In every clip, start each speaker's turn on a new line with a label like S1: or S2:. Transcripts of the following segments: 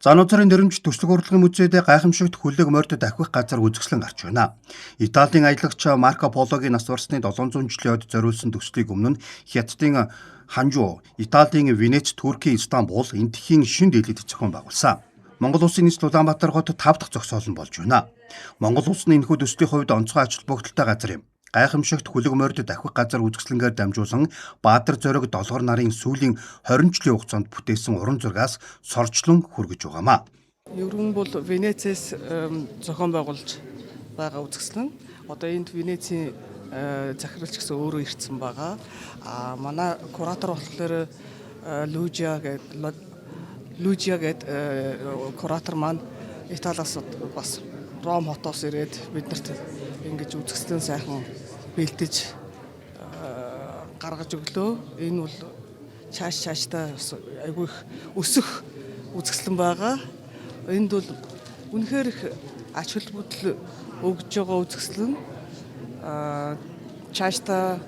S1: Зануузарын нэрмж төслөг урлагийн музейд гайхамшигт хөлөг морьд давхих газар үзэсгэлэн гарч байна. Италийн аялагч Марко Пологийн нас барсны 700 жилийн ойд зориулсан төслийг өмнө нь Хятадын Ханжуу, Италийн Венец, Туркийн Истанбул, энэтхийн шин дэлхийд зохион байгуулсан. Монгол улсын нийслэл Улаанбаатар хот 5 дахь зогсоол нь болж байна. Монгол улсны энэхүү төслийн хувьд онцгой ач холбогдолтой газар юм. Гайхамшигт хөлөг морьд давхих газар үзэсгэлэнгээр дамжуулан Баатар зориг долгор нарын сүүлийн 20 жилийн хугацаанд бүтээсэн уран зургаас сорчлон хүргэж байгаамаа.
S2: Ерөн бол Венецээс зохион байгуулж байгаа үзэсгэлэн. Одоо энд Венецийн захиралч гэсэн өөрөө ирсэн байгаа. Манай куратор болохоор Лужиа гэдэг куратор маань Италиас бас Ром хотоос ирээд биднэрт ингэж үзэсгэлэн сайхан бэлдэж гаргаж өглөө. Энэ бол цаашдаа айгүй их өсөх үзэсгэлэн байгаа. Энд бол үнэхээр их ач холбогдол өгж байгаа үзэсгэлэн. Цаашдаа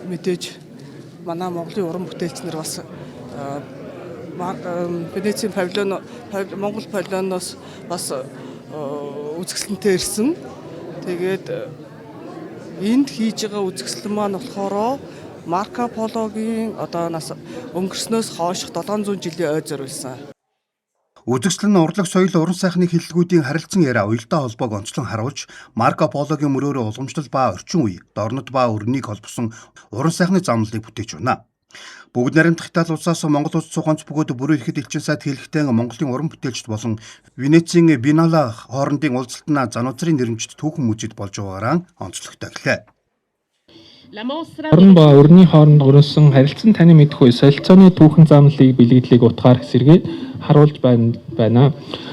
S2: мэдээж манай Монголын уран бүтээлчнэр бас Венецийн павильон Монгол павильоноос бас үзэсгэлэнтэй ирсэн. Тэгээд энд хийж байгаа үзэсгэлэн маань болохоор Марко Пологийн одоо нас өнгөрснөөс хойш 700 жилийн ой зориулсан.
S1: Үзэсгэлэн нь урлаг соёл уран сайхны хэллэгүүдийн харилцан яриа уялдаа холбоог онцлон харуулж Марко Пологийн мөрөөрөө уламжлал ба орчин үе, дорнод ба өрнийг холбосон уран сайхны замналыг бүтээж байна. Бүгд найрамдах Итали улсаас Монгол улс цуганц бөгөөд бүрэн ихэд элчин сайд хэлэхдээ Монголын уран бүтээлчд болон Венецийн Биеннале хоорондын уулзалтанд Зануузарын нэрмжит түүхэн музейд болж байгаагаараа онцлогтой гэлээ.
S3: Орон ба өрний хооронд өрнөсөн харилцан таны мэдхгүй солилцооны түүхэн замналыг бэлгэдлийг утгаар хэсэргээд харуулж байна.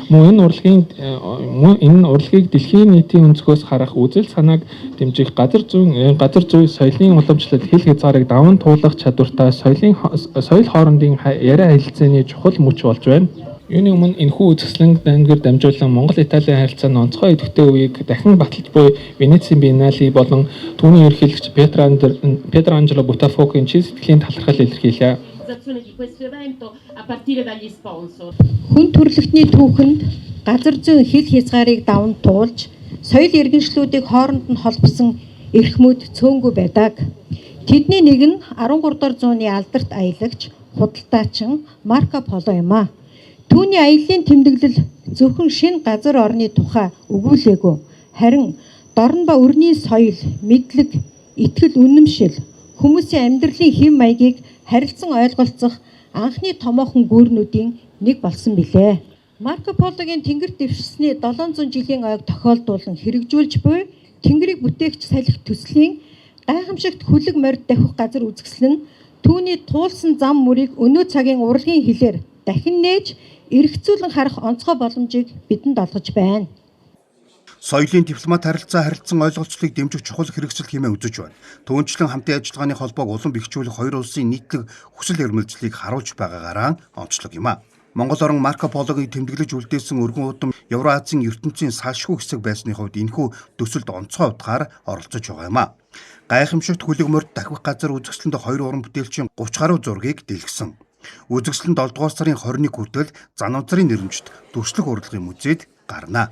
S3: Мөн энэ урлагийг дэлхийн нийтийн өнцгөөс харах үзэл санааг дэмжих газар зүй соёлын уламжлалт хэл хязгаарыг даван туулах чадвартай соёл хоорондын яриа харилцааны чухал мөч болж байна. Юуны өмнө энэхүү үзэсгэлэн дангар дамжуулан Монгол-Италийн харилцааны онцгой өдөртэй үеийг дахин баталж буй Венецийн Биеннале болон түүний ерөнхийлөгч Пьетроанджело Буттафогийн чин сэтгэлийн талархал илэрхийлээ.
S4: Хүн төрөлхтний түүхэнд газар зүйн хэл хязгаарыг даван туулж, соёл иргэншлүүдийг хооронд нь холбосон эрхмүүд цөөнгүй байдаг. Тэдний нэг нь 13 дугаар зууны алдарт аялагч, худалдаачин Марко Поло юм а. Түүний аяллаа тэмдэглэл зөвхөн шинэ газар орны тухай өгүүлээгүй. Харин дорн ба өрний соёл, мэдлэг, итгэл үнэмшил, хүмүүсийн амьдралын хэм маягийг харилцан ойлголцох анхны томоохон гүүрнүүдийн нэг болсон билээ. Марко Пологийн тэнгэр дэвшсэний 700 жилийн ойг тохиолдуулан хэрэгжүүлж буй тэнгэрийг бүтээгч салхи төслийн гайхамшигт хөлөг морьд давхих газар үзэсгэлэн түүний туулсан зам мөрийг өнөө цагийн урлагийн хэлээр дахин нээж эргцүүлэн харах онцгой боломжийг бидэнд олгож байна.
S1: Соёлын дипломат харилцан ойлголцлыг дэмжих чухал хэрэгсэл хэмээн үзэж байна. Түүнчлэн хамтын ажиллагааны холбоог улам бэхжүүлэх хоёр улсын нийтлэг хүсэл эрмэлзлийг харуулж байгаагаараа онцлог юм а. Монгол орон Марко Пологийг тэмдэглэж үлдээсэн өргөн удам Евразийн ертөнцийн салшгүй хэсэг байсны хувьд энэхүү төсөлд онцгой утгаар оролцож байгаа юм а. Гайхамшигт хөлөг морьд давхих газар үзэсгэлэнд хоёр уран бүтээлчийн 30 гаруй зургийг дэлгэсэн. Үзэсгэлэнд 7 дугаар сарын 21 хүртэл Зануузарын нэрмжит төслөх урлагийн музейд гарна.